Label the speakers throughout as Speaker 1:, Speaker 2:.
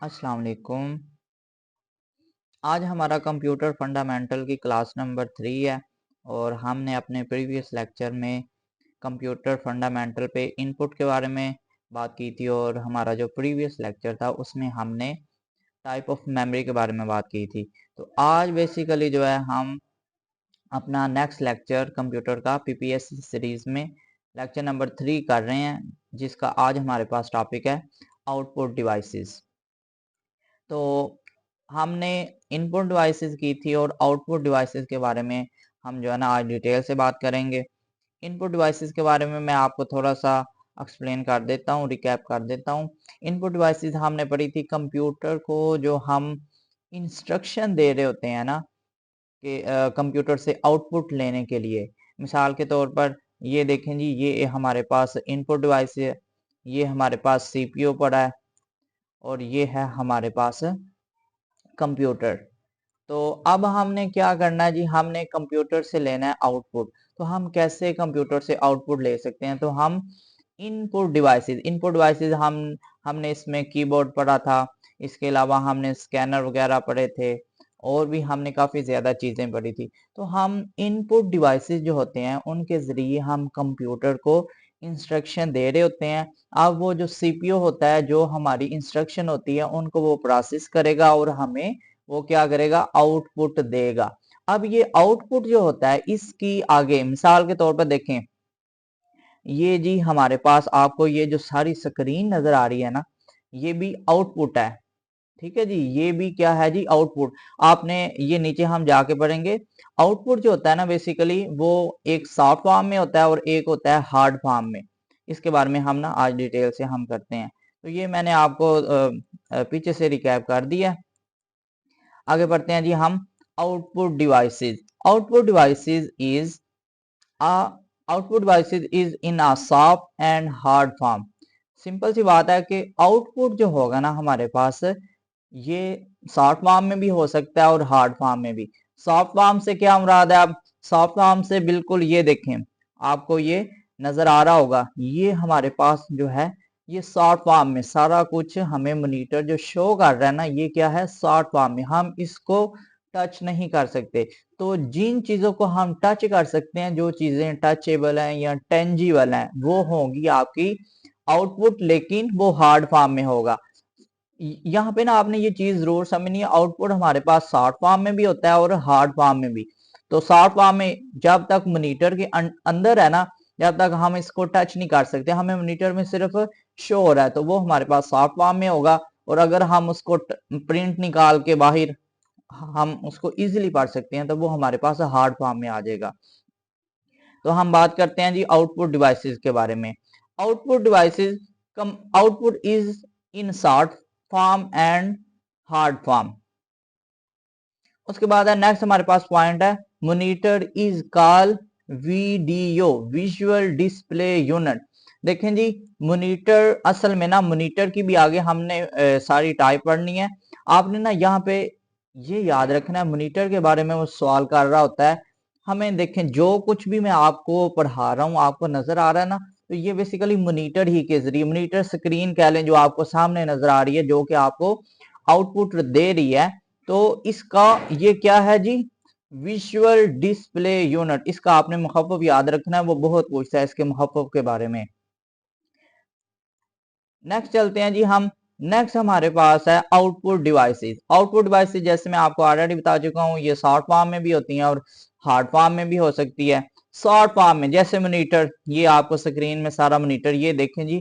Speaker 1: अस्सलाम वालेकुम। आज हमारा कंप्यूटर फंडामेंटल की क्लास नंबर 3 है और हमने अपने प्रीवियस लेक्चर में कंप्यूटर फंडामेंटल पे इनपुट के बारे में बात की थी और हमारा जो प्रीवियस लेक्चर था उसमें हमने टाइप ऑफ मेमोरी के बारे में बात की थी। तो आज बेसिकली जो है हम अपना नेक्स्ट लेक्चर कंप्यूटर का पीपीएस सीरीज में लेक्चर नंबर 3 कर रहे हैं, जिसका आज हमारे पास टॉपिक है आउटपुट डिवाइसेस। तो हमने इनपुट डिवाइसेस की थी और आउटपुट डिवाइसेस के बारे में हम जो है ना आज डिटेल से बात करेंगे। इनपुट डिवाइसेस के बारे में मैं आपको थोड़ा सा एक्सप्लेन कर देता हूँ, रिकैप कर देता हूँ। इनपुट डिवाइसेस हमने पढ़ी थी कंप्यूटर को जो हम इंस्ट्रक्शन दे रहे होते हैं ना कि कंप्यूटर से आउटपुट लेने के लिए। मिसाल के तौर पर ये देखें जी, ये हमारे पास इनपुट डिवाइस है, ये हमारे पास सीपीयू पड़ा है और ये है हमारे पास कंप्यूटर। तो अब हमने क्या करना है जी, हमने कंप्यूटर से लेना है आउटपुट। तो हम कैसे कंप्यूटर से आउटपुट ले सकते हैं? तो हम इनपुट डिवाइसेस हमने इसमें कीबोर्ड पढ़ा था, इसके अलावा हमने स्कैनर वगैरह पढ़े थे और भी हमने काफी ज्यादा चीजें पढ़ी थी। तो हम इनपुट डिवाइसेस जो होते हैं उनके जरिए हम कंप्यूटर को इंस्ट्रक्शन दे रहे होते हैं। अब वो जो सीपीयू होता है, जो हमारी इंस्ट्रक्शन होती है उनको वो प्रोसेस करेगा और हमें वो क्या करेगा, आउटपुट देगा। अब ये आउटपुट जो होता है इसकी आगे मिसाल के तौर पर देखें, ये जी हमारे पास आपको ये जो सारी स्क्रीन नजर आ रही है ना, ये भी आउटपुट है। ठीक है जी, ये भी क्या है जी, आउटपुट। आपने ये नीचे हम जाके पढ़ेंगे। आउटपुट जो होता है ना बेसिकली वो एक सॉफ्ट फॉर्म में होता है और एक होता है हार्ड फॉर्म में। इसके बारे में हम ना आज डिटेल से हम करते हैं। तो ये मैंने आपको पीछे से रिकैप कर दिया। आगे बढ़ते हैं जी हम। Output devices. Output devices is a output devices is in a soft and hard form. Simple सी बात है कि आउटपुट जो होगा ना हमारे पास, ये सॉफ्ट फॉर्म में भी हो सकता है और हार्ड फॉर्म में भी। सॉफ्ट फॉर्म से क्या मुराद है? अब सॉफ्ट फॉर्म से बिल्कुल ये देखें, आपको ये नजर आ रहा होगा, ये हमारे पास जो है ये शॉर्ट फॉर्म में सारा कुछ हमें मॉनिटर जो शो कर रहा है ना, ये क्या है, शॉर्ट फॉर्म में। हम इसको टच नहीं कर सकते। तो जिन चीजों को हम टच कर सकते हैं, जो चीजें टचेबल हैं या टेंजिबल हैं, वो होंगी आपकी आउटपुट, लेकिन वो हार्ड फॉर्म में होगा। यहाँ पे ना आपने ये चीज जरूर समझनी है, आउटपुट हमारे पास शॉर्ट फॉर्म में भी होता है और हार्ड फॉर्म में भी। तो शॉर्ट फॉर्म में जब तक मॉनिटर के अंदर है ना, जब तक हम इसको टच नहीं कर सकते, हमें मॉनिटर में सिर्फ शो हो रहा है, तो वो हमारे पास सॉफ्ट फॉर्म में होगा। और अगर हम उसको प्रिंट निकाल के बाहर हम उसको इजीली पढ़ सकते हैं, तो वो हमारे पास हार्ड फॉर्म में आ जाएगा। तो हम बात करते हैं जी आउटपुट डिवाइसेस के बारे में। Output devices come output is in short form and hard form. उसके बाद है नेक्स्ट हमारे पास पॉइंट है, monitor is call video visual display unit. देखें जी, मॉनिटर असल में ना, मॉनिटर की भी आगे हमने सारी टाइप पढ़नी है। आपने ना यहाँ पे ये याद रखना है, मॉनिटर के बारे में वो सवाल कर रहा होता है हमें। देखें, जो कुछ भी मैं आपको पढ़ा रहा हूँ आपको नजर आ रहा है ना, तो ये बेसिकली मॉनिटर ही के जरिए, मॉनिटर स्क्रीन कह लें, जो आपको सामने नजर आ रही है, जो कि आपको आउटपुट दे रही है। तो इसका ये क्या है जी, विजुअल डिस्प्ले यूनिट। इसका आपने मुखफ़्फ़ याद रखना है, वो बहुत पूछता है इसके मुखफ़्फ़ के बारे में। नेक्स्ट चलते हैं जी हम। नेक्स्ट हमारे पास है आउटपुट डिवाइसेस। आउटपुट डिवाइसेस जैसे मैं आपको ऑलरेडी बता चुका हूँ, ये शॉर्ट फॉर्म में भी होती हैं और हार्ड फॉर्म में भी हो सकती है। शॉर्ट फॉर्म में जैसे मॉनिटर, ये आपको स्क्रीन में सारा मॉनिटर, ये देखें जी,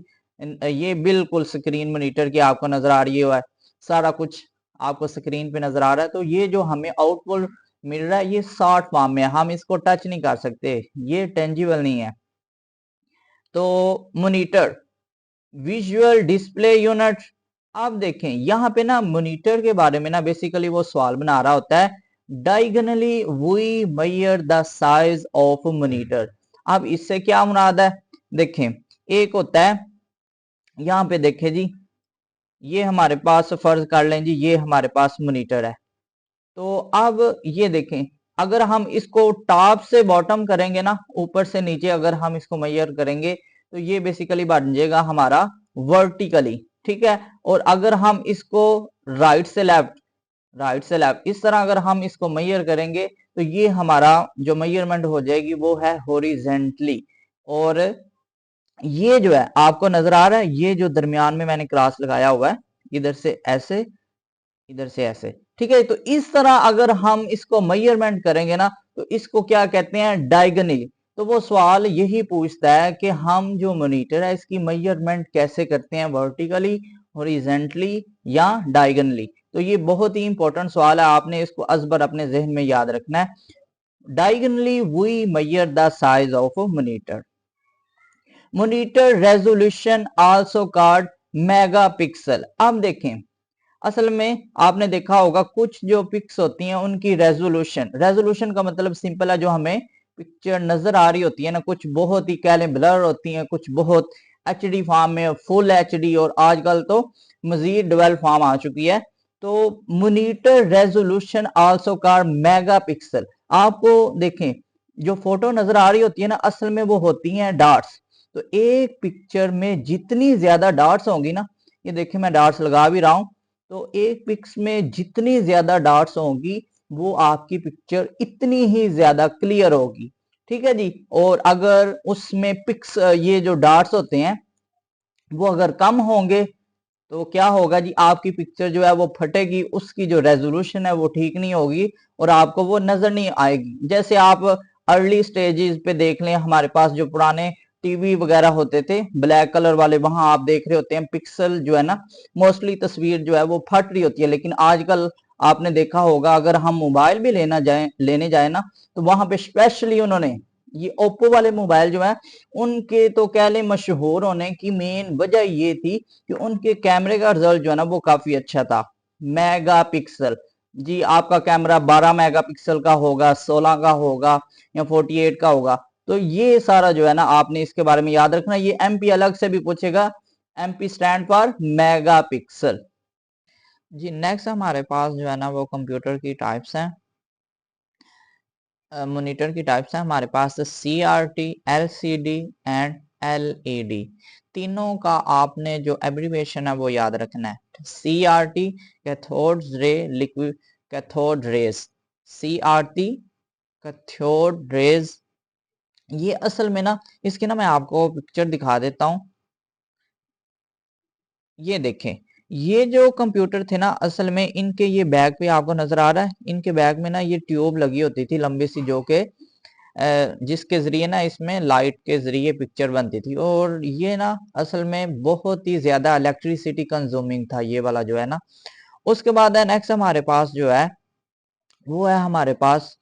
Speaker 1: ये बिल्कुल स्क्रीन मॉनिटर की आपको नजर आ रही है, सारा कुछ आपको स्क्रीन पे नजर आ रहा है। तो ये जो हमें आउटपुट मिल रहा है ये शॉर्ट फॉर्म में, हम इसको टच नहीं कर सकते, ये टेंजिबल नहीं है। तो मॉनिटर विजुअल डिस्प्ले यूनिट। आप देखें यहाँ पे ना मॉनिटर के बारे में ना बेसिकली वो सवाल बना रहा होता है, diagonally we measure the size of monitor. अब इससे क्या मुराद है? देखें, एक होता है यहाँ पे देखें जी, ये हमारे पास फर्ज कर लें जी, ये हमारे पास मॉनिटर है। तो अब ये देखें, अगर हम इसको टॉप से बॉटम करेंगे ना, ऊपर से नीचे अगर हम इसको मेजर करेंगे, तो ये बेसिकली बन जाएगा हमारा वर्टिकली। ठीक है। और अगर हम इसको राइट से लेफ्ट इस तरह अगर हम इसको मेजर करेंगे तो ये हमारा जो मेजरमेंट हो जाएगी वो है हॉरिजेंटली। और ये जो है आपको नजर आ रहा है, ये जो दरमियान में मैंने क्रॉस लगाया हुआ है, इधर से ऐसे इधर से ऐसे, ठीक है। तो इस तरह अगर हम इसको मेजरमेंट करेंगे ना तो इसको क्या कहते हैं, डायगोनली। तो वो सवाल यही पूछता है कि हम जो मॉनिटर है इसकी मेजरमेंट कैसे करते हैं, वर्टिकली, हॉरिजेंटली या डायगोनली। तो ये बहुत ही इंपॉर्टेंट सवाल है, आपने इसको अजबर अपने जहन में याद रखना है। Diagonally we measure the size of monitor. Monitor resolution also called megapixel. अब देखें, असल में आपने देखा होगा कुछ जो पिक्स होती हैं उनकी रेजोल्यूशन का मतलब सिंपल है, जो हमें पिक्चर नजर आ रही होती है ना, कुछ बहुत ही कह लें ब्लर होती हैं, कुछ बहुत एचडी फॉर्म में, फुल एचडी, और आजकल तो मजीद डेवलप फॉर्म आ चुकी है। तो monitor resolution also called megapixel. आपको देखें, जो फोटो नजर आ रही होती है ना, असल में वो होती हैं डॉट्स। तो एक पिक्चर में जितनी ज्यादा डॉट्स होंगी ना, ये देखिए मैं डॉट्स लगा भी रहा हूं, तो एक पिक्स में जितनी ज्यादा डॉट्स होंगी वो आपकी पिक्चर इतनी ही ज्यादा क्लियर होगी, ठीक है जी। और अगर उसमें पिक्स, ये जो डॉट्स होते हैं वो अगर कम होंगे तो क्या होगा जी, आपकी पिक्चर जो है वो फटेगी, उसकी जो रेजोल्यूशन है वो ठीक नहीं होगी और आपको वो नजर नहीं आएगी। जैसे आप अर्ली स्टेजेस पे देख लें, हमारे पास जो पुराने टीवी वगैरह होते थे ब्लैक कलर वाले, वहां आप देख रहे होते हैं पिक्सल जो है ना, मोस्टली तस्वीर जो है वो फट रही होती है। लेकिन आजकल आपने देखा होगा, अगर हम मोबाइल भी लेने जाए ना, तो वहां पे स्पेशली उन्होंने ये ओप्पो वाले मोबाइल जो है, उनके तो कह लें मशहूर होने की मेन वजह ये थी कि उनके कैमरे का रिजल्ट जो है ना वो काफी अच्छा था। मेगापिक्सल, जी आपका कैमरा 12 मेगापिक्सल का होगा, 16 का होगा या 48 का होगा। तो ये सारा जो है ना आपने इसके बारे में याद रखना। ये एमपी अलग से भी पूछेगा, एमपी स्टैंड फॉर मेगापिक्सल। जी नेक्स्ट हमारे पास जो है ना वो कंप्यूटर की टाइप्स हैं, मॉनिटर की टाइप्स हैं हमारे पास CRT, LCD एंड LED। तीनों का आपने जो एब्रीविएशन है वो याद रखना है। CRT cathode ray liquid cathode rays, CRT cathode rays. ये असल में ना, इसकी ना मैं आपको पिक्चर दिखा देता हूं। ये देखें, ये जो कंप्यूटर थे ना, असल में इनके ये बैग पे आपको नजर आ रहा है, इनके बैग में ना ये ट्यूब लगी होती थी लंबी सी, जो के जिसके जरिए ना इसमें लाइट के जरिए पिक्चर बनती थी। और ये ना असल में बहुत ही ज्यादा इलेक्ट्रिसिटी कंज्यूमिंग था ये वाला जो है ना। उसके बाद है नेक्स्ट हमारे पास जो है वो है हमारे पास,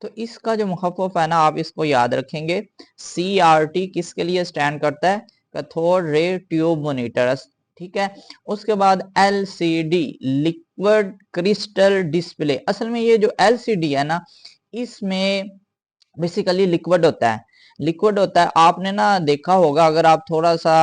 Speaker 1: तो इसका जो मुखफ़्फ़ है ना आप इसको याद रखेंगे। CRT किसके लिए स्टैंड करता है, कैथोड रे ट्यूब मॉनिटर, ठीक है। उसके बाद LCD लिक्विड क्रिस्टल डिस्प्ले। असल में ये जो LCD है ना, इसमें बेसिकली लिक्विड होता है। आपने ना देखा होगा, अगर आप थोड़ा सा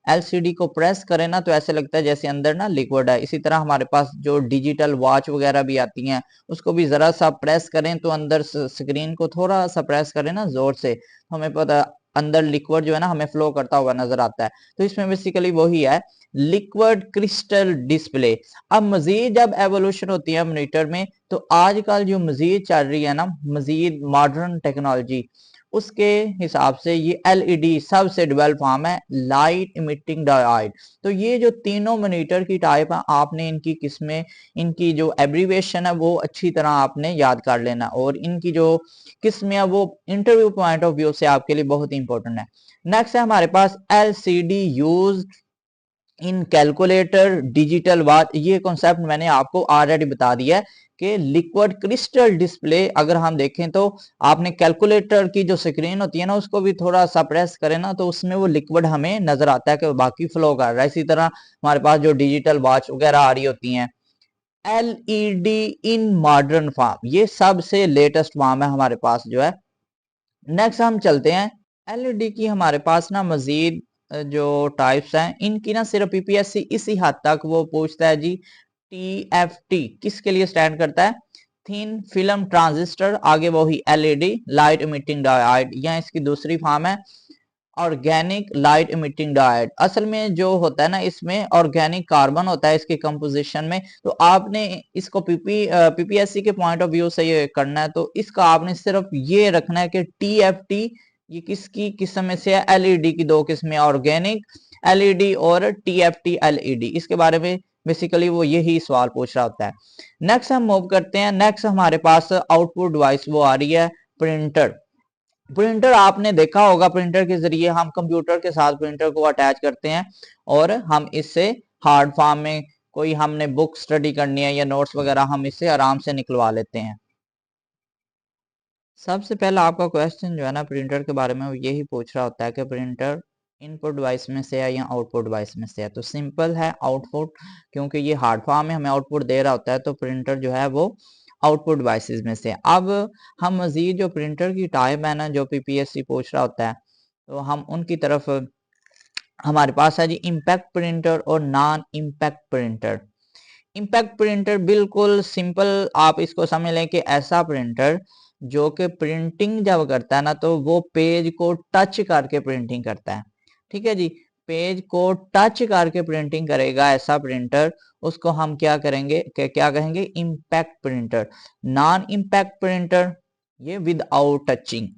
Speaker 1: एलसीडी को प्रेस करें ना तो ऐसे लगता है जैसे अंदर ना लिक्विड है। इसी तरह हमारे पास जो डिजिटल वॉच वगैरह भी आती हैं, उसको भी जरा सा प्रेस करें तो अंदर स्क्रीन को थोड़ा सा प्रेस करें ना जोर से, तो हमें पता अंदर लिक्विड जो है ना हमें फ्लो करता हुआ नजर आता है। तो इसमें बेसिकली वही है, लिक्विड क्रिस्टल डिस्प्ले। अब मजीद जब एवोल्यूशन होती है मॉनिटर में, तो आजकल जो मजीद चल रही है ना, मजीद मॉडर्न टेक्नोलॉजी, उसके हिसाब से ये एलईडी सबसे डेवलप फॉर्म है, लाइट इमिटिंग डायोड। तो ये जो तीनों मॉनिटर की टाइप है, आपने इनकी किस्में, इनकी जो एब्रीविएशन है वो अच्छी तरह आपने याद कर लेना, और इनकी जो किस्में है वो इंटरव्यू पॉइंट ऑफ व्यू से आपके लिए बहुत इंपॉर्टेंट है। नेक्स्ट है हमारे पास LCD use in calculator digital watch. ये कॉन्सेप्ट मैंने आपको ऑलरेडी बता दिया है कि लिक्विड क्रिस्टल डिस्प्ले, अगर हम देखें तो आपने कैलकुलेटर की जो स्क्रीन होती है ना, उसको भी थोड़ा सा प्रेस करें ना तो उसमें वो लिक्विड हमें नजर आता है कि बाकी फ्लो कर रहा है। इसी तरह हमारे पास जो डिजिटल वॉच वगैरह आ रही होती हैं, एलईडी इन मॉडर्न फॉर्म, ये सबसे लेटेस्ट फॉर्म है हमारे पास जो है। नेक्स्ट हम चलते हैं, एलईडी की हमारे पास ना मजीद जो टाइप्स हैं, इनकी ना सिर्फ पीपीएससी इसी हद तक वो पूछता है जी। टीएफटी किसके लिए स्टैंड करता है, थिन फिल्म ट्रांजिस्टर, आगे वही एलईडी लाइट इमिटिंग डायोड, यह इसकी दूसरी फॉर्म है। Organic light emitting diode. असल में जो होता है ना, इसमें ऑर्गेनिक कार्बन होता है इसके कंपोजिशन में। तो आपने इसको पीपीएससी के पॉइंट ऑफ व्यू से ये करना है, तो इसका आपने सिर्फ ये रखना है कि टीएफटी ये किसकी किस्म में से है, एलईडी की दो किस्में, ऑर्गेनिक एलईडी और टीएफटी एलईडी। इसके बारे में बेसिकली वो यही सवाल पूछ रहा होता है। नेक्स्ट हम मूव करते हैं। नेक्स्ट हमारे पास आउटपुट डिवाइस वो आ रही है प्रिंटर। प्रिंटर आपने देखा होगा, प्रिंटर के जरिए हम कंप्यूटर के साथ प्रिंटर को अटैच करते हैं और हम इससे हार्ड फॉर्म में कोई हमने बुक स्टडी करनी है या नोट्स वगैरह हम इससे आराम से निकलवा लेते हैं। सबसे पहला आपका क्वेश्चन जो है ना प्रिंटर के बारे में, वो यही पूछ रहा होता है कि प्रिंटर इनपुट डिवाइस में से है या आउटपुट डिवाइस में से है। तो सिंपल है आउटपुट, क्योंकि ये हार्ड फॉर्म में हमें आउटपुट दे रहा होता है, तो प्रिंटर जो है वो आउटपुट डिवाइसेस में से। अब हम मजीद जो प्रिंटर की टाइप है ना, जो पीपीएससी पूछ रहा होता है, तो हम उनकी तरफ, हमारे पास है जी इम्पैक्ट प्रिंटर और non impact printer. Impact printer बिल्कुल सिंपल आप इसको समझ लें कि ऐसा प्रिंटर जो कि प्रिंटिंग जब करता है ना, तो वो पेज को टच करके प्रिंटिंग करता है। ठीक है जी, पेज को टच करके प्रिंटिंग करेगा ऐसा प्रिंटर, उसको हम क्या करेंगे क्या कहेंगे, impact printer. Non impact printer ये विदाउट टचिंग।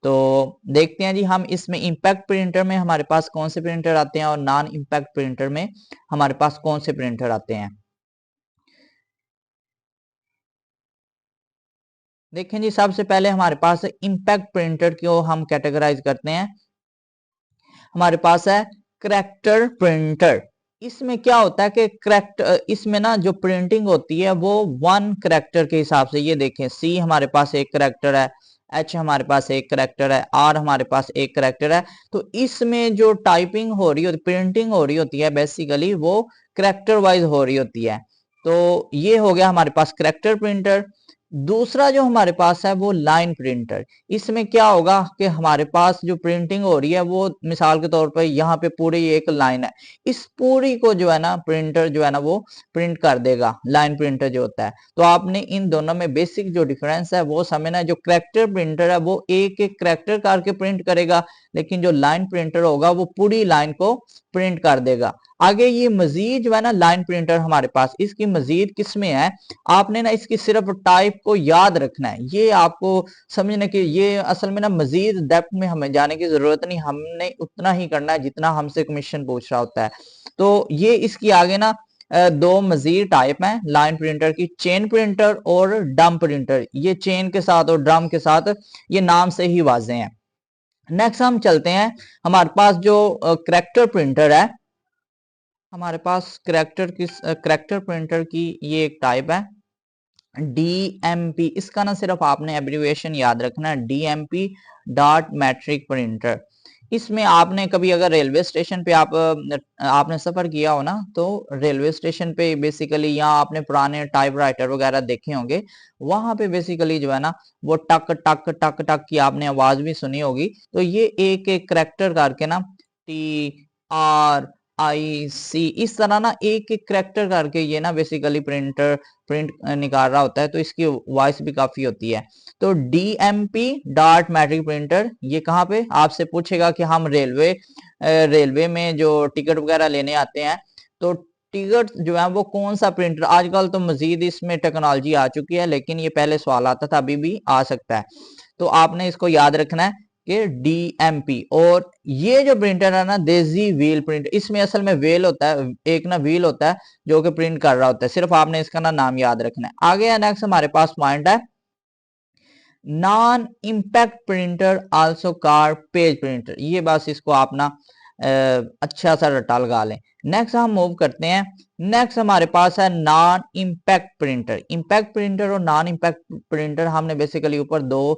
Speaker 1: तो देखते हैं जी हम इसमें इम्पैक्ट प्रिंटर में हमारे पास कौन से प्रिंटर आते हैं और नॉन इम्पैक्ट प्रिंटर में हमारे पास कौन से प्रिंटर आते हैं। देखें जी, सबसे पहले हमारे पास इम्पैक्ट प्रिंटर को हम कैटेगराइज करते हैं। हमारे पास है करैक्टर प्रिंटर। इसमें क्या होता है कि करैक्टर, इसमें ना जो प्रिंटिंग होती है वो वन करैक्टर के हिसाब से, ये देखें सी हमारे पास एक करैक्टर है, एच हमारे पास एक करैक्टर है, आर हमारे पास एक करैक्टर है। तो इसमें जो टाइपिंग हो रही होती, प्रिंटिंग हो रही होती है, बेसिकली वो करैक्टर वाइज हो रही होती है। तो ये हो गया हमारे पास करैक्टर प्रिंटर। दूसरा जो हमारे पास है वो लाइन प्रिंटर। इसमें क्या होगा कि हमारे पास जो प्रिंटिंग हो रही है वो मिसाल के तौर पर यहाँ पे पूरी एक लाइन है, इस पूरी को जो है ना प्रिंटर जो है ना वो प्रिंट कर देगा, लाइन प्रिंटर जो होता है। तो आपने इन दोनों में बेसिक जो डिफरेंस है वो समझना है। जो करैक्टर प्रिंटर है वो एक एक करैक्टर करके प्रिंट करेगा, लेकिन जो लाइन प्रिंटर होगा वो पूरी लाइन को प्रिंट कर देगा। आगे ये मजीद जो है ना लाइन प्रिंटर हमारे पास, इसकी मजीद किस्में हैं। आपने ना इसकी सिर्फ टाइप को याद रखना है, ये आपको समझना कि ये असल में ना मजीद डेप्थ में हमें जाने की जरूरत नहीं, हमने उतना ही करना है जितना हमसे कमीशन पूछ रहा होता है। तो ये इसकी आगे ना दो मजीद टाइप हैं लाइन प्रिंटर की, चेन प्रिंटर और ड्रम प्रिंटर। ये चेन के साथ और ड्रम के साथ ये नाम से ही वाजे हैं। नेक्स्ट हम चलते हैं, हमारे पास जो करैक्टर प्रिंटर है, हमारे पास करैक्टर प्रिंटर की ये एक टाइप है डीएमपी। इसका ना सिर्फ आपने एब्रिविएशन याद रखना है, डीएमपी डॉट मैट्रिक प्रिंटर। इसमें आपने कभी अगर रेलवे स्टेशन पे आपने सफर किया हो ना, तो रेलवे स्टेशन पे बेसिकली यहाँ आपने पुराने टाइपराइटर वगैरह देखे होंगे, वहां पे बेसिकली जो है ना वो टक टक टक टक की आपने आवाज भी सुनी होगी। तो ये एक एक करैक्टर करके ना TRIC इस तरह ना एक एक करैक्टर करके ये ना बेसिकली प्रिंट निकाल रहा होता है, तो इसकी वॉइस भी काफी होती है। तो डीएमपी डॉट मैट्रिक प्रिंटर ये कहाँ पे आपसे पूछेगा कि हम रेलवे में जो टिकट वगैरह लेने आते हैं, तो टिकट जो है वो कौन सा प्रिंटर, आजकल तो मजीद इसमें टेक्नोलॉजी आ चुकी है, लेकिन ये पहले सवाल आता था, अभी भी आ सकता है। तो आपने इसको याद रखना है कि डीएमपी। और ये जो प्रिंटर है ना देसी व्हील प्रिंटर, इसमें असल में व्हील होता है, एक ना व्हील होता है जो कि प्रिंट कर रहा होता है, सिर्फ आपने इसका ना नाम याद रखना है। आगे है नेक्स्ट हमारे पास पॉइंट है non impact printer also car page printer. ये बस इसको आप ना अच्छा सा रट्टा लगा लें। नेक्स्ट हम मूव करते हैं। नेक्स्ट हमारे पास है non impact printer. Impact printer और नॉन इम्पैक्ट प्रिंटर हमने बेसिकली ऊपर दो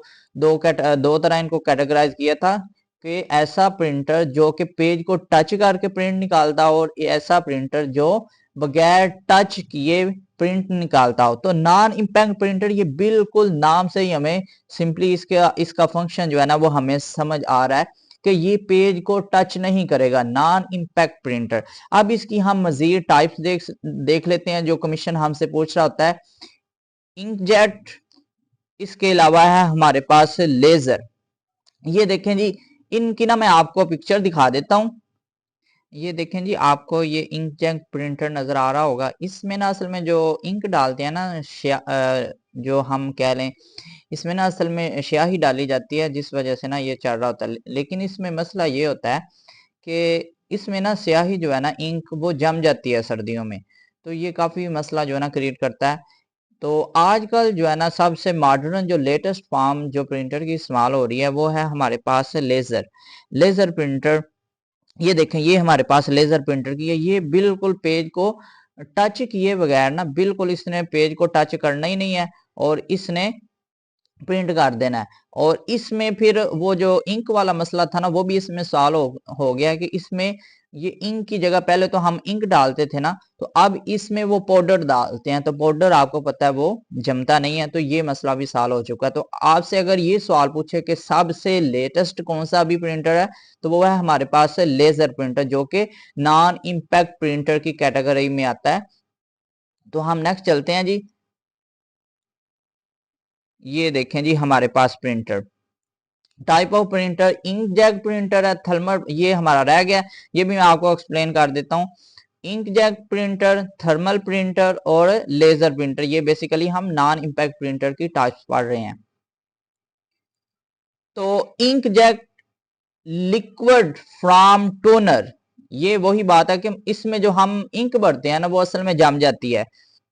Speaker 1: तरह इनको कैटेगराइज किया था कि ऐसा प्रिंटर जो कि पेज को टच करके प्रिंट निकालता हो और ऐसा प्रिंटर जो बगैर टच किए प्रिंट निकालता हो। तो नॉन इम्पैक्ट प्रिंटर ये बिल्कुल नाम से ही हमें सिंपली इसका फंक्शन जो है ना वो हमें समझ आ रहा है कि ये पेज को टच नहीं करेगा, नॉन इम्पैक्ट प्रिंटर। अब इसकी हम मजीद टाइप्स देख लेते हैं जो कमीशन हमसे पूछ रहा होता है। इंकजेट, इसके अलावा है हमारे पास लेजर। ये देखें जी, इनकी ना मैं आपको पिक्चर दिखा देता हूँ। ये देखें जी, आपको ये इंकजेट प्रिंटर नजर आ रहा होगा। इसमें ना असल में जो इंक डालते हैं ना, जो हम कह लें, इसमें ना असल में स्याही डाली जाती है, जिस वजह से ना ये चल रहा होता है। लेकिन इसमें मसला ये होता है कि इसमें ना स्याही जो है ना, इंक वो जम जाती है सर्दियों में, तो ये काफी मसला जो है ना क्रिएट करता है। तो आजकल जो है ना सबसे मॉडर्न जो लेटेस्ट फॉर्म जो प्रिंटर की इस्तेमाल हो रही है वो है हमारे पास लेजर लेजर प्रिंटर। ये देखें, ये हमारे पास लेजर प्रिंटर की है। ये बिल्कुल पेज को टच किए बगैर ना, बिल्कुल इसने पेज को टच करना ही नहीं है और इसने प्रिंट कर देना है। और इसमें फिर वो जो इंक वाला मसला था ना, वो भी इसमें सॉल्व हो गया कि इसमें ये इंक की जगह पहले तो हम इंक डालते थे ना, तो अब इसमें वो पाउडर डालते हैं, तो पाउडर आपको पता है वो जमता नहीं है, तो ये मसला भी सॉल्व हो चुका है। तो आपसे अगर ये सवाल पूछे कि सबसे लेटेस्ट कौन सा अभी प्रिंटर है, तो वो है हमारे पास लेजर प्रिंटर, जो कि नॉन इम्पैक्ट प्रिंटर की कैटेगरी में आता है। तो हम नेक्स्ट चलते हैं जी। ये देखें जी, हमारे पास printer, type of printer inkjet printer है, थर्मल, ये हमारा रह गया, ये भी मैं आपको एक्सप्लेन कर देता हूँ। इंकजेट प्रिंटर, थर्मल प्रिंटर और लेजर प्रिंटर, ये बेसिकली हम नॉन इम्पैक्ट प्रिंटर की टाइप्स पढ़ रहे हैं। तो इंकजेट लिक्विड फ्रॉम टोनर, ये वही बात है कि इसमें जो हम इंक भरते हैं ना, वो असल में जम जाती है।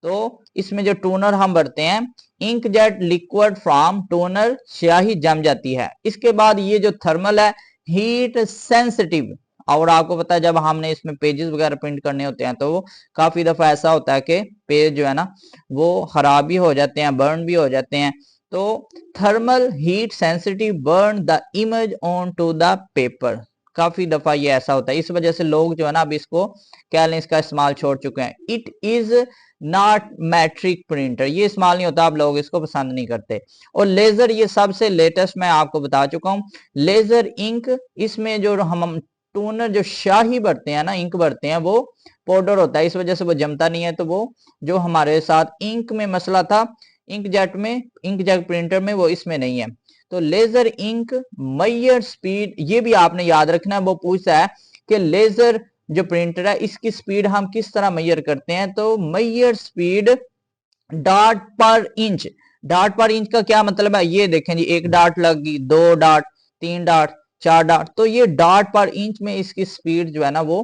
Speaker 1: तो इसमें जो टोनर हम भरते हैं, ink jet liquid from toner, स्याही जम जाती है। इसके बाद ये जो थर्मल है, हीट सेंसिटिव। और आपको पता है जब हमने इसमें पेजेस वगैरह प्रिंट करने होते हैं, तो काफी दफा ऐसा होता है कि पेज जो है ना वो खराब भी हो जाते हैं, बर्न भी हो जाते हैं। तो thermal heat sensitive burn the image on to the paper, काफी दफा ये ऐसा होता है। इस वजह से लोग जो है ना अब इसको क्या लें, इसका इस्तेमाल छोड़ चुके हैं। It is not matrix printer, ये इस्तेमाल नहीं होता, अब लोग इसको पसंद नहीं करते। और लेजर, ये सबसे लेटेस्ट मैं आपको बता चुका हूँ। लेजर इंक, इसमें जो हम टोनर जो शाही भरते हैं ना, इंक भरते हैं, वो पाउडर होता है, इस वजह से वो जमता नहीं है। तो वो जो हमारे साथ इंक में मसला था इंकजेट में, इंकजेट प्रिंटर में, वो इसमें नहीं है। तो लेजर इंक मैयर स्पीड, ये भी आपने याद रखना है, वो पूछता है कि लेजर जो प्रिंटर है इसकी स्पीड हम किस तरह मैयर करते हैं। तो मैयर स्पीड डॉट पर इंच, डॉट पर इंच का क्या मतलब है, ये देखें जी, एक डॉट लगी, दो डॉट, तीन डॉट, चार डॉट, तो ये डॉट पर इंच में इसकी स्पीड जो है ना वो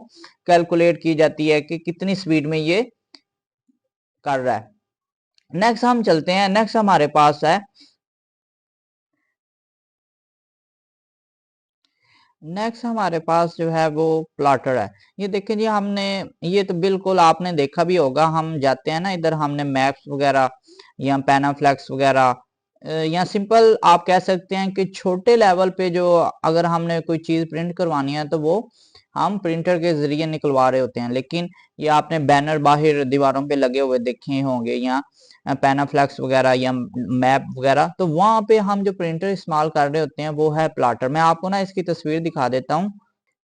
Speaker 1: कैलकुलेट की जाती है कि कितनी स्पीड में ये कर रहा है। नेक्स्ट हम चलते हैं, नेक्स्ट हमारे पास है, नेक्स्ट हमारे पास जो है वो प्लॉटर है। ये देखें जी, हमने, ये तो बिल्कुल आपने देखा भी होगा, हम जाते हैं ना इधर, हमने मैप्स वगैरह या पैनाफ्लेक्स वगैरह, या सिंपल आप कह सकते हैं कि छोटे लेवल पे जो अगर हमने कोई चीज प्रिंट करवानी है, तो वो हम प्रिंटर के जरिए निकलवा रहे होते हैं। लेकिन ये आपने बैनर बाहर दीवारों पे लगे हुए देखे होंगे, या पैनाफ्लेक्स वगैरह या मैप वगैरह, तो वहां पे हम जो प्रिंटर इस्तेमाल कर रहे होते हैं वो है प्लॉटर। मैं आपको ना इसकी तस्वीर दिखा देता हूँ।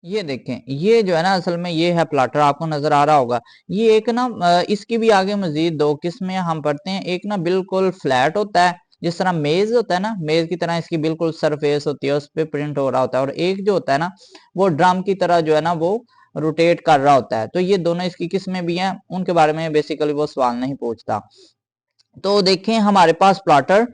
Speaker 1: ये देखें, ये जो है ना असल में ये है प्लॉटर, आपको नजर आ रहा होगा। ये एक ना इसकी भी आगे मजीद दो किस्में हम पढ़ते हैं। एक ना बिल्कुल फ्लैट होता है, जिस तरह मेज होता है ना, मेज की तरह इसकी बिल्कुल सरफेस होती है, उस पर प्रिंट हो रहा होता है। और एक जो होता है ना, वो ड्रम की तरह जो है ना वो रोटेट कर रहा होता है। तो ये दोनों इसकी किस्में भी हैं, उनके बारे में बेसिकली वो सवाल नहीं पूछता। तो देखें हमारे पास प्लॉटर,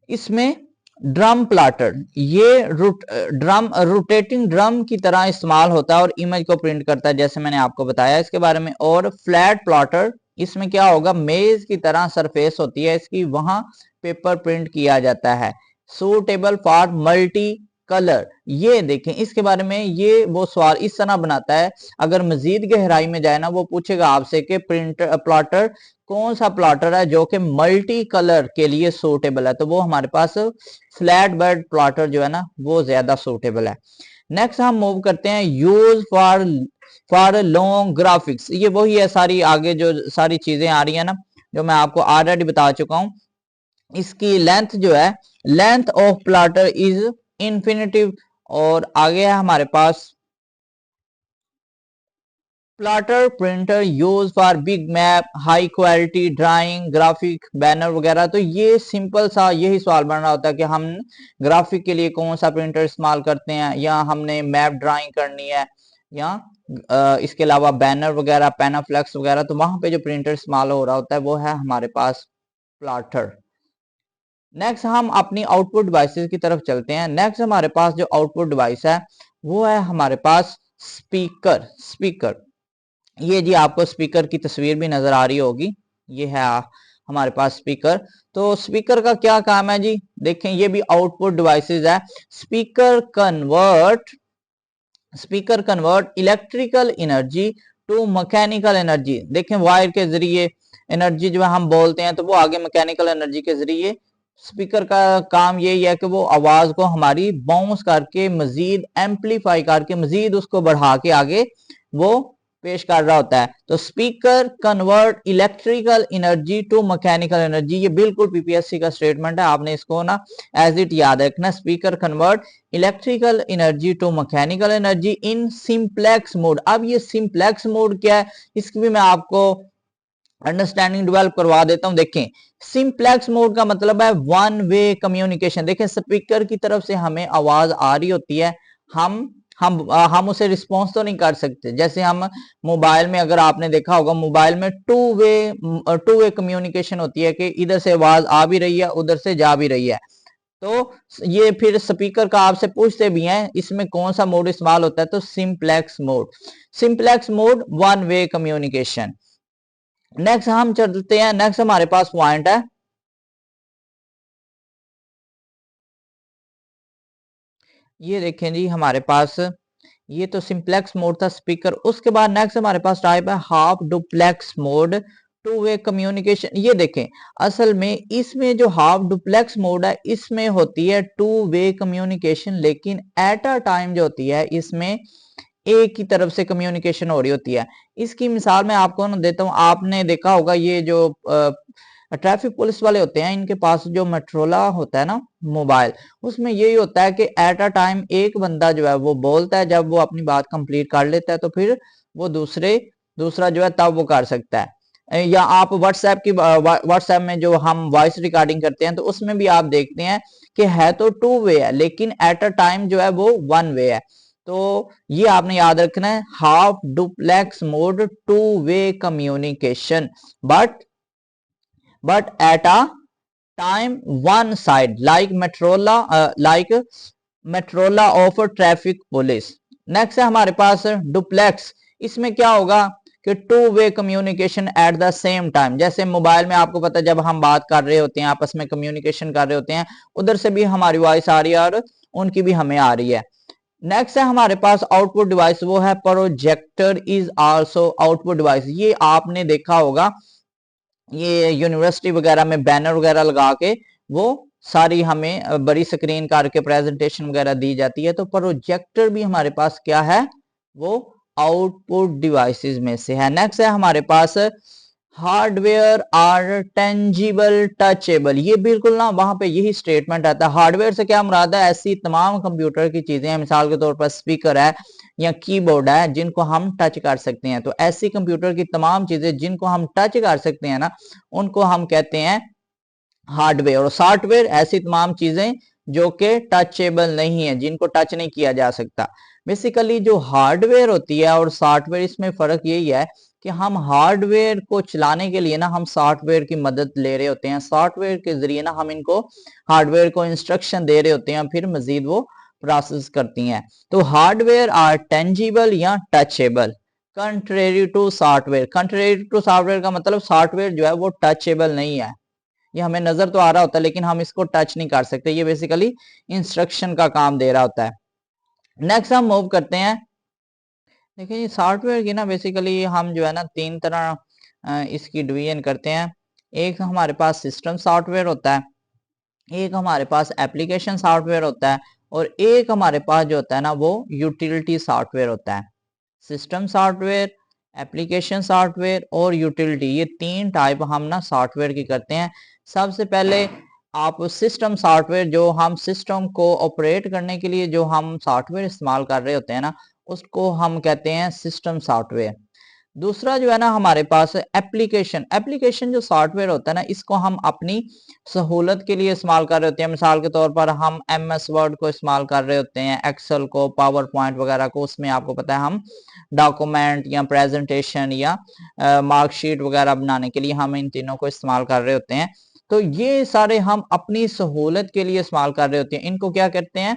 Speaker 1: इसमें ड्रम प्लाटर, ये रोटेटिंग ड्रम की तरह इस्तेमाल होता है और इमेज को प्रिंट करता है, जैसे मैंने आपको बताया इसके बारे में। और फ्लैट प्लॉटर, इसमें क्या होगा, मेज की तरह सरफेस होती है इसकी, वहां पेपर प्रिंट किया जाता है। सूटेबल फॉर मल्टी कलर, ये देखें इसके बारे में, ये वो सवाल इस तरह बनाता है, अगर मजीद गहराई में जाए ना, वो पूछेगा आपसे कि प्रिंटर प्लॉटर कौन सा प्लॉटर है जो कि मल्टी कलर के लिए सूटेबल है, तो वो हमारे पास फ्लैट बेड प्लॉटर जो है ना वो ज्यादा सूटेबल है। नेक्स्ट हम मूव करते हैं, यूज फॉर लॉन्ग ग्राफिक्स, ये वही है सारी आगे जो सारी चीजें आ रही है ना, जो मैं आपको ऑलरेडी बता चुका हूं। इसकी लेंथ जो है, length of plotter is infinitive. और आगे है हमारे पास plotter printer use for big map, high quality drawing, graphic, banner वगैरह। तो ये सिंपल सा यही सवाल बन रहा होता है कि हम ग्राफिक के लिए कौन सा प्रिंटर इस्तेमाल करते हैं, या हमने मैप ड्राइंग करनी है, या इसके अलावा बैनर वगैरह, पैनाफ्लेक्स वगैरह। तो वहां पे जो प्रिंटर इस्तेमाल हो रहा होता है वो है हमारे पास प्लाटर। नेक्स्ट हम अपनी आउटपुट डिवाइसेस की तरफ चलते हैं। नेक्स्ट हमारे पास जो आउटपुट डिवाइस है वो है हमारे पास स्पीकर। स्पीकर, ये जी आपको स्पीकर की तस्वीर भी नजर आ रही होगी, ये है हमारे पास स्पीकर। तो स्पीकर का क्या काम है जी, देखें ये भी आउटपुट डिवाइसेस है। Speaker convert electrical energy to mechanical energy. देखें वायर के जरिए एनर्जी जो है हम बोलते हैं, तो वो आगे मैकेनिकल एनर्जी के जरिए। स्पीकर का काम यही है कि वो आवाज को हमारी बाउंस करके मजीद एम्पलीफाई करके मजीद उसको बढ़ा के आगे वो पेश कर रहा होता है। तो speaker convert electrical energy to mechanical energy, ये बिल्कुल पीपीएससी का स्टेटमेंट है, आपने इसको ना एज इट याद रखना। Speaker convert electrical energy to mechanical energy in simplex mode. अब ये सिंप्लेक्स मोड क्या है, इसकी भी मैं आपको अंडरस्टैंडिंग डेवलप करवा देता हूं। देखें सिंप्लेक्स मोड का मतलब है वन वे कम्युनिकेशन। देखें स्पीकर की तरफ से हमें आवाज आ रही होती है, हम उसे रिस्पॉन्स तो नहीं कर सकते। जैसे हम मोबाइल में, अगर आपने देखा होगा मोबाइल में टू वे कम्युनिकेशन होती है कि इधर से आवाज आ भी रही है उधर से जा भी रही है। तो ये फिर स्पीकर का आपसे पूछते भी हैं इसमें कौन सा मोड इस्तेमाल होता है, तो simplex mode. Simplex mode one way communication. Next हम चलते हैं, नेक्स्ट हमारे पास पॉइंट है, ये देखें जी हमारे पास ये तो सिंप्लेक्स मोड था स्पीकर। उसके बाद नेक्स्ट हमारे पास टाइप है half duplex mode, two way communication. ये देखें असल में इसमें जो हाफ डुप्लेक्स मोड है इसमें होती है टू वे कम्युनिकेशन, लेकिन एट अ टाइम जो होती है इसमें एक ही तरफ से कम्युनिकेशन हो रही होती है। इसकी मिसाल मैं आपको ना देता हूँ, आपने देखा होगा ये जो ट्रैफिक पुलिस वाले होते हैं इनके पास जो मेट्रोला होता है ना मोबाइल, उसमें यही होता है कि एट अ टाइम एक बंदा जो है वो बोलता है, जब वो अपनी बात कंप्लीट कर लेता है तो फिर वो दूसरा जो है तब वो कर सकता है। या आप व्हाट्सएप में जो हम वॉइस रिकॉर्डिंग करते हैं तो उसमें भी आप देखते हैं कि है तो टू वे है लेकिन एट अ टाइम जो है वो वन वे है। तो ये आपने याद रखना है, half duplex mode two way communication, but at a time one side like Motorola of traffic police. Next है हमारे पास डुप्लेक्स। इसमें क्या होगा कि two way communication at the same time. जैसे मोबाइल में आपको पता है जब हम बात कर रहे होते हैं आपस में कम्युनिकेशन कर रहे होते हैं, उधर से भी हमारी वॉइस आ रही है और उनकी भी हमें आ रही है। नेक्स्ट है हमारे पास आउटपुट डिवाइस, वो है projector is also output device. ये आपने देखा होगा ये यूनिवर्सिटी वगैरह में बैनर वगैरह लगा के वो सारी हमें बड़ी स्क्रीन करके प्रेजेंटेशन वगैरह दी जाती है। तो प्रोजेक्टर भी हमारे पास क्या है, वो आउटपुट डिवाइसेस में से है। नेक्स्ट है हमारे पास हार्डवेयर आर टेंजिबल टचेबल। ये बिल्कुल ना वहां पे यही स्टेटमेंट आता है। हार्डवेयर से क्या मुराद है, ऐसी तमाम कंप्यूटर की चीजें हैं, मिसाल के तौर पर स्पीकर है या कीबोर्ड है जिनको हम टच कर सकते हैं। तो ऐसी कंप्यूटर की तमाम चीजें जिनको हम टच कर सकते हैं ना उनको हम कहते हैं हार्डवेयर। और सॉफ्टवेयर ऐसी तमाम चीजें जो कि टचेबल नहीं है, जिनको टच नहीं किया जा सकता। बेसिकली जो हार्डवेयर होती है और सॉफ्टवेयर, इसमें फर्क यही है कि हम हार्डवेयर को चलाने के लिए ना हम सॉफ्टवेयर की मदद ले रहे होते हैं, सॉफ्टवेयर के जरिए ना हम इनको हार्डवेयर को इंस्ट्रक्शन दे रहे होते हैं, फिर मजीद वो प्रोसेस करती हैं। तो हार्डवेयर आर टेंजिबल या touchable contrary to software. Contrary to software का मतलब सॉफ्टवेयर जो है वो टचेबल नहीं है, ये हमें नजर तो आ रहा होता है लेकिन हम इसको टच नहीं कर सकते, ये बेसिकली इंस्ट्रक्शन का काम दे रहा होता है। नेक्स्ट हम मूव करते हैं। देखिए सॉफ्टवेयर की ना बेसिकली हम जो है ना तीन तरह इसकी डिवीजन करते हैं। एक हमारे पास सिस्टम सॉफ्टवेयर होता है, एक हमारे पास एप्लीकेशन सॉफ्टवेयर होता है, और एक हमारे पास जो होता है ना वो यूटिलिटी सॉफ्टवेयर होता है। सिस्टम सॉफ्टवेयर, एप्लीकेशन सॉफ्टवेयर और यूटिलिटी, ये तीन टाइप हम ना सॉफ्टवेयर की करते हैं। सबसे पहले आप सिस्टम सॉफ्टवेयर, जो हम सिस्टम को ऑपरेट करने के लिए जो हम सॉफ्टवेयर इस्तेमाल कर रहे होते हैं ना उसको हम कहते हैं सिस्टम सॉफ्टवेयर। दूसरा जो है ना हमारे पास एप्लीकेशन। एप्लीकेशन जो सॉफ्टवेयर होता है ना, इसको हम अपनी सहूलत के लिए इस्तेमाल कर रहे होते हैं। मिसाल के तौर पर हम MS वर्ड को इस्तेमाल कर रहे होते हैं, एक्सेल को, पावर पॉइंट वगैरह को। उसमें आपको पता है हम डॉक्यूमेंट या प्रेजेंटेशन या मार्कशीट वगैरह बनाने के लिए हम इन तीनों को इस्तेमाल कर रहे होते हैं। तो ये सारे हम अपनी सहूलत के लिए इस्तेमाल कर रहे होते हैं। इनको क्या कहते हैं?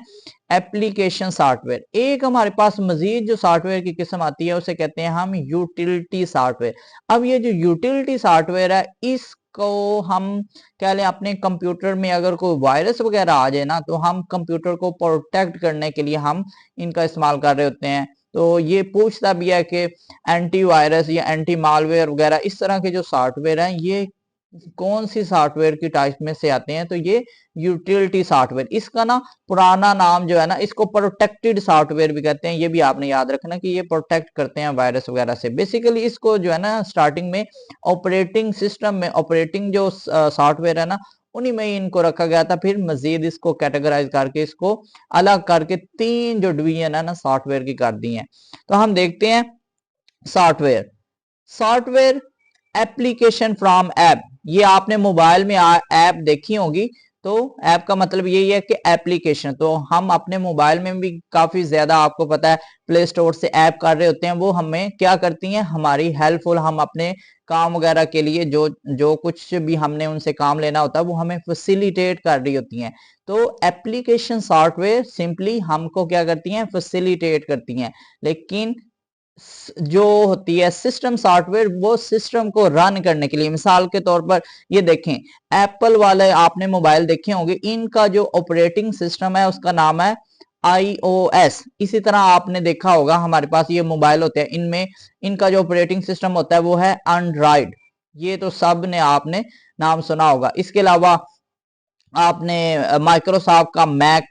Speaker 1: Application software. एक हमारे पास मजीद जो सॉफ्टवेयर की किस्म आती है उसे कहते हैं हम यूटिलिटी सॉफ्टवेयर। अब ये जो यूटिलिटी सॉफ्टवेयर है, इसको हम कह लें अपने कंप्यूटर में अगर कोई वायरस वगैरह आ जाए ना, तो हम कंप्यूटर को प्रोटेक्ट करने के लिए हम इनका इस्तेमाल कर रहे होते हैं। तो ये पूछता भी है कि एंटीवायरस या एंटी मालवेयर वगैरह इस तरह के जो सॉफ्टवेयर हैं, ये कौन सी सॉफ्टवेयर की टाइप में से आते हैं? तो ये यूटिलिटी सॉफ्टवेयर। इसका ना पुराना नाम जो है ना, इसको प्रोटेक्टेड सॉफ्टवेयर भी कहते हैं। ये भी आपने याद रखना कि ये प्रोटेक्ट करते हैं वायरस वगैरह से। बेसिकली इसको जो है ना स्टार्टिंग में ऑपरेटिंग सिस्टम में, ऑपरेटिंग जो सॉफ्टवेयर है ना, उन्हीं में ही इनको रखा गया था। फिर मजीद इसको कैटेगराइज करके, इसको अलग करके 3 जो डिवीजन है ना सॉफ्टवेयर की कर दी है। तो हम देखते हैं software. Software application from app. ये आपने मोबाइल में ऐप देखी होगी। तो ऐप का मतलब यही है कि एप्लीकेशन। तो हम अपने मोबाइल में भी काफी ज्यादा, आपको पता है, प्ले स्टोर से ऐप कर रहे होते हैं। वो हमें क्या करती हैं? हमारी हेल्पफुल, हम अपने काम वगैरह के लिए जो जो कुछ भी हमने उनसे काम लेना होता है वो हमें फैसिलिटेट कर रही होती हैं। तो एप्लीकेशन सॉफ्टवेयर सिंपली हमको क्या करती हैं? फैसिलिटेट करती हैं। लेकिन जो होती है सिस्टम सॉफ्टवेयर, वो सिस्टम को रन करने के लिए, मिसाल के तौर पर ये देखें, एप्पल वाले आपने मोबाइल देखे होंगे, इनका जो ऑपरेटिंग सिस्टम है उसका नाम है iOS। इसी तरह आपने देखा होगा हमारे पास ये मोबाइल होते हैं, इनमें इनका जो ऑपरेटिंग सिस्टम होता है वो है एंड्रॉइड। ये तो सब ने आपने नाम सुना होगा। इसके अलावा आपने माइक्रोसॉफ्ट का मैक।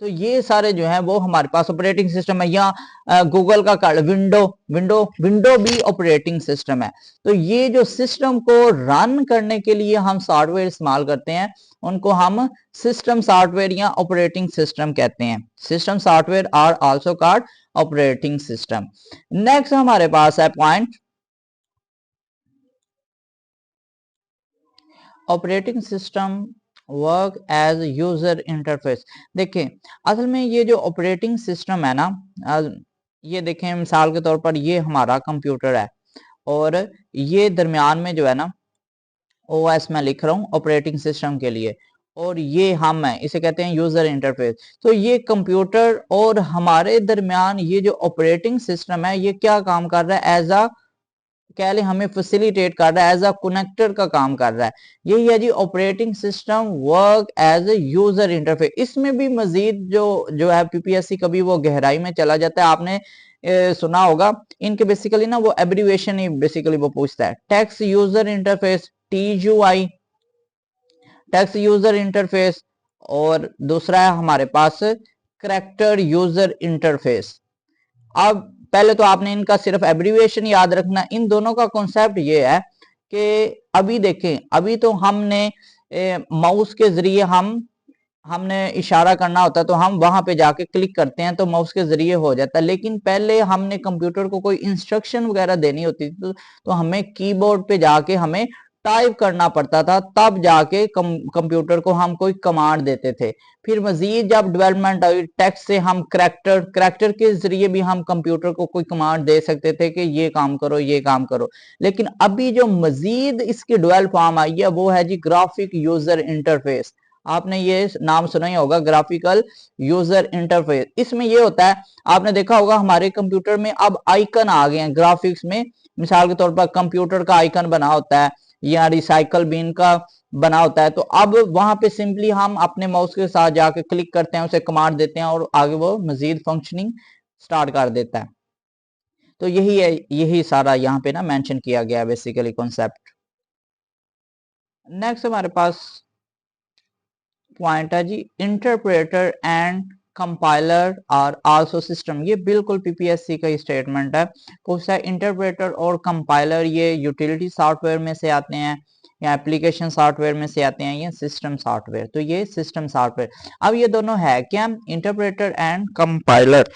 Speaker 1: तो ये सारे जो हैं वो हमारे पास ऑपरेटिंग सिस्टम है। या गूगल का कार्ड, विंडो विंडो विंडो भी ऑपरेटिंग सिस्टम है। तो ये जो सिस्टम को रन करने के लिए हम सॉफ्टवेयर इस्तेमाल करते हैं, उनको हम सिस्टम सॉफ्टवेयर या ऑपरेटिंग सिस्टम कहते हैं। System software are also called operating system. Next हमारे पास है point operating system work as user interface. देखें, असल में ये जो ऑपरेटिंग सिस्टम है ना, ये देखें मिसाल के तौर पर ये हमारा कंप्यूटर है, और ये दरमियान में जो है ना OS मैं लिख रहा हूँ ऑपरेटिंग सिस्टम के लिए, और ये हम है, इसे कहते हैं यूजर इंटरफेस। तो ये कंप्यूटर और हमारे दरमियान ये जो ऑपरेटिंग सिस्टम है, ये क्या काम कर रहा है? एज अ, कह ले, हमें फैसिलिटेट कर रहा है, एज अ कनेक्टर का काम कर रहा है। यही है जी operating system work as a user interface. इसमें भी मजीद जो जो है PPSC कभी वो गहराई में चला जाता है। आपने सुना होगा इनके बेसिकली ना वो एब्रीवेशन ही बेसिकली वो पूछता है। Text user interface, TUI, text user interface. और दूसरा है हमारे पास करैक्टर यूजर इंटरफेस। अब पहले तो आपने इनका सिर्फ एब्रीविएशन याद रखना। इन दोनों का कॉन्सेप्ट ये है कि अभी देखें, अभी तो हमने माउस के जरिए हमने इशारा करना होता है, तो हम वहां पे जाके क्लिक करते हैं तो माउस के जरिए हो जाता है। लेकिन पहले हमने कंप्यूटर को कोई इंस्ट्रक्शन वगैरह देनी होती थी, तो हमें कीबोर्ड पे जाके हमें टाइप करना पड़ता था, तब जाके कंप्यूटर को हम कोई कमांड देते थे। फिर मजीद जब डेवलपमेंट आई, टेक्स्ट से हम करैक्टर के जरिए भी हम कंप्यूटर को कोई कमांड दे सकते थे कि ये काम करो, ये काम करो। लेकिन अभी जो मजीद इसकी डेवलप फॉर्म आई है वो है जी ग्राफिक यूजर इंटरफेस। आपने ये नाम सुना ही होगा, ग्राफिकल यूजर इंटरफेस। इसमें ये होता है, आपने देखा होगा हमारे कंप्यूटर में अब आइकन आ गए हैं ग्राफिक्स में। मिसाल के तौर पर कंप्यूटर का आइकन बना होता है या रिसाइकल बिन का बना होता है। तो अब वहां पे सिंपली हम अपने माउस के साथ जाके क्लिक करते हैं, उसे कमांड देते हैं और आगे वो मजीद फंक्शनिंग स्टार्ट कर देता है। तो यही है, यही सारा यहाँ पे ना मेंशन किया गया है बेसिकली कॉन्सेप्ट। नेक्स्ट हमारे पास पॉइंट है जी interpreter and compiler are also system. ये बिल्कुल PPSC का स्टेटमेंट है। पूछता है इंटरप्रेटर और कंपाइलर ये यूटिलिटी सॉफ्टवेयर में से आते हैं या एप्लीकेशन सॉफ्टवेयर में से आते हैं या सिस्टम सॉफ्टवेयर? तो ये सिस्टम सॉफ्टवेयर। अब ये दोनों है क्या? Interpreter and compiler.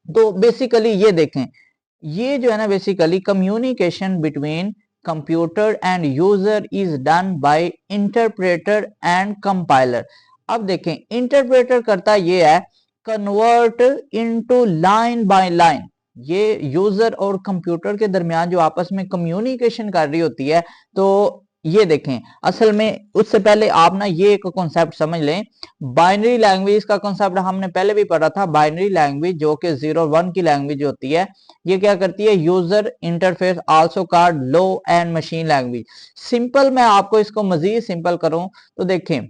Speaker 1: तो बेसिकली ये देखें, ये जो है ना basically communication between computer and user is done by interpreter and compiler. अब देखें इंटरप्रेटर करता ये है convert into line by line. ये यूजर और कंप्यूटर के दरमियान जो आपस में कम्युनिकेशन कर रही होती है, तो ये देखें असल में उससे पहले आप ना ये एक कॉन्सेप्ट समझ लें। बाइनरी लैंग्वेज का कॉन्सेप्ट हमने पहले भी पढ़ा था। बाइनरी लैंग्वेज जो कि 0 1 की लैंग्वेज होती है, ये क्या करती है, user interface also called low and machine language. Simple मैं आपको इसको मजीद सिंपल करूं तो देखें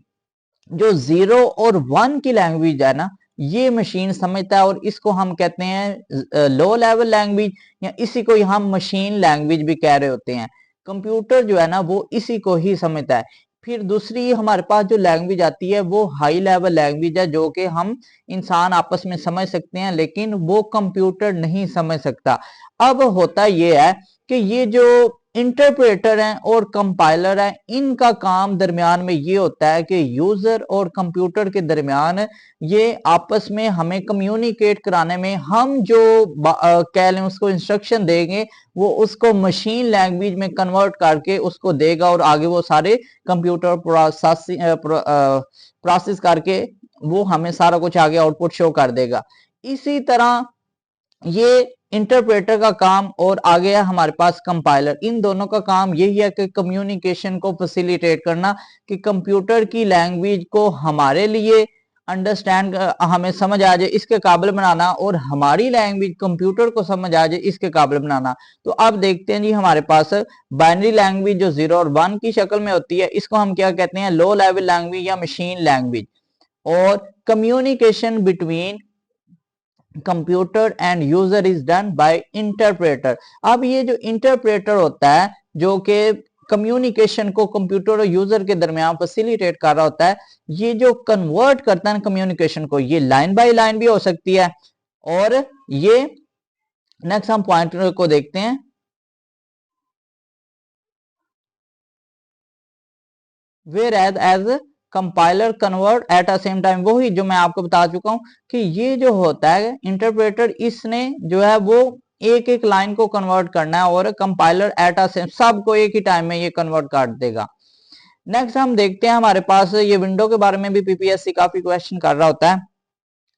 Speaker 1: जो 0 और 1 की लैंग्वेज है ना, ये मशीन समझता है और इसको हम कहते हैं लो लेवल लैंग्वेज, या इसी को हम मशीन लैंग्वेज भी कह रहे होते हैं। कंप्यूटर जो है ना वो इसी को ही समझता है। फिर दूसरी हमारे पास जो लैंग्वेज आती है वो हाई लेवल लैंग्वेज है, जो कि हम इंसान आपस में समझ सकते हैं लेकिन वो कंप्यूटर नहीं समझ सकता। अब होता ये है कि ये जो इंटरप्रेटर हैं और कंपाइलर हैं, इनका काम दरमियान में ये होता है कि यूजर और कंप्यूटर के दरमियान ये आपस में हमें कम्युनिकेट कराने में हम जो कह लें उसको इंस्ट्रक्शन देंगे, वो उसको मशीन लैंग्वेज में कन्वर्ट करके उसको देगा और आगे वो सारे कंप्यूटर प्रोसेस करके वो हमें सारा कुछ आगे आउटपुट शो कर देगा। इसी तरह ये इंटरप्रेटर का काम और आ गया हमारे पास कंपाइलर। इन दोनों का काम यही है कि कम्युनिकेशन को फैसिलिटेट करना, कि कंप्यूटर की लैंग्वेज को हमारे लिए अंडरस्टैंड हमें समझ आ जाए इसके काबिल बनाना, और हमारी लैंग्वेज कंप्यूटर को समझ आ जाए इसके काबिल बनाना। तो अब देखते हैं जी हमारे पास बाइनरी लैंग्वेज जो 0 और 1 की शक्ल में होती है, इसको हम क्या कहते हैं, लो लेवल लैंग्वेज या मशीन लैंग्वेज। और communication between computer and user is done by interpreter. अब ये जो इंटरप्रेटर होता है जो कि कम्युनिकेशन को कंप्यूटर और यूजर के दरमियान फैसिलिटेट कर रहा होता है, ये जो कन्वर्ट करता है कम्युनिकेशन को, ये लाइन बाय लाइन भी हो सकती है। और ये नेक्स्ट हम पॉइंट को देखते हैं। Whereas compiler convert at a same time, वही जो मैं आपको बता चुका हूं कि ये जो होता है इंटरप्रेटर, इसने जो है वो एक एक लाइन को कन्वर्ट करना है और कंपाइलर एट अ सेम सबको एक ही टाइम में ये कन्वर्ट कर देगा। नेक्स्ट हम देखते हैं हमारे पास ये विंडो के बारे में भी पीपीएससी काफी क्वेश्चन कर रहा होता है।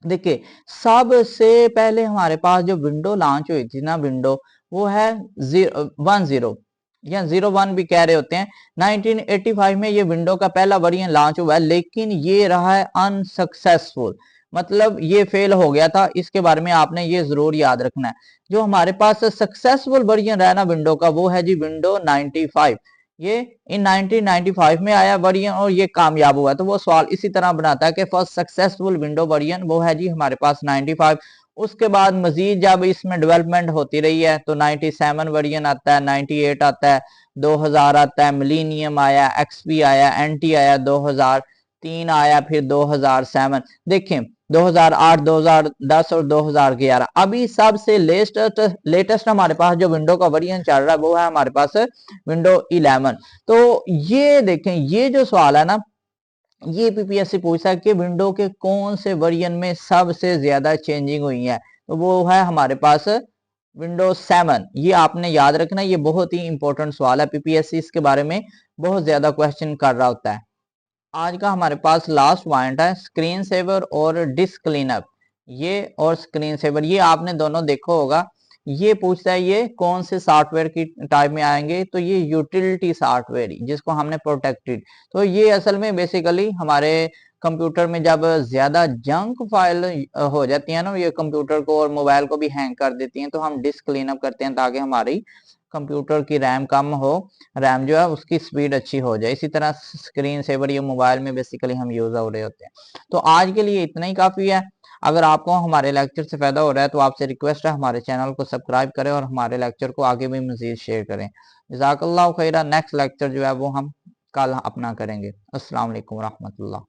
Speaker 1: देखिए सबसे पहले हमारे पास जो विंडो लॉन्च हुई थी ना, विंडो वो है 10 या 01 भी कह रहे होते हैं। 1985 में ये विंडो का पहला वर्जन लॉन्च हुआ है, लेकिन ये रहा है अनसक्सेसफुल, मतलब ये फेल हो गया था। इसके बारे में आपने ये जरूर याद रखना है। जो हमारे पास सक्सेसफुल वर्जन रहा ना विंडो का, वो है जी विंडो 95। ये इन 1995 में आया वर्जन और ये कामयाब हुआ। तो वो सवाल इसी तरह बनाता है कि फर्स्ट सक्सेसफुल विंडो वर्जन वो है जी हमारे पास 95। उसके बाद मजीद जब इसमें डेवलपमेंट होती रही है तो 97 वर्जन आता है, 98 आता है, 2000 आता है, मिलीनियम आया, एक्सपी आया, एनटी आया, 2003 आया, फिर 2007। देखें 2008, 2010 और 2011। अभी सबसे लेटेस्ट हमारे पास जो विंडो का वर्जन चल रहा है वो है हमारे पास विंडो 11। तो ये देखें ये जो सवाल है ना, ये पीपीएससी पूछा कि विंडो के कौन से वर्जन में सबसे ज्यादा चेंजिंग हुई है, तो वो है हमारे पास विंडोज 7। ये आपने याद रखना, ये बहुत ही इंपॉर्टेंट सवाल है, पीपीएससी इसके बारे में बहुत ज्यादा क्वेश्चन कर रहा होता है। आज का हमारे पास लास्ट पॉइंट है स्क्रीन सेवर और डिस्क क्लीनअप। ये और स्क्रीन सेवर ये आपने दोनों देखा होगा। ये पूछता है ये कौन से सॉफ्टवेयर की टाइप में आएंगे, तो ये यूटिलिटी सॉफ्टवेयर जिसको हमने प्रोटेक्टेड। तो ये असल में बेसिकली हमारे कंप्यूटर में जब ज्यादा जंक फाइल हो जाती है ना, ये कंप्यूटर को और मोबाइल को भी हैंग कर देती हैं, तो हम डिस्क क्लीनअप करते हैं ताकि हमारी कंप्यूटर की रैम कम हो, रैम जो है उसकी स्पीड अच्छी हो जाए। इसी तरह स्क्रीन सेवर ये मोबाइल में बेसिकली हम यूज हो रहे होते हैं। तो आज के लिए इतना ही काफी है। अगर आपको हमारे लेक्चर से फायदा हो रहा है तो आपसे रिक्वेस्ट है हमारे चैनल को सब्सक्राइब करें और हमारे लेक्चर को आगे भी मजीद शेयर करें। जज़ाकल्लाहु खैरा। नेक्स्ट लेक्चर जो है वो हम कल अपना करेंगे। अस्सलाम वालेकुम रहमतुल्लाह।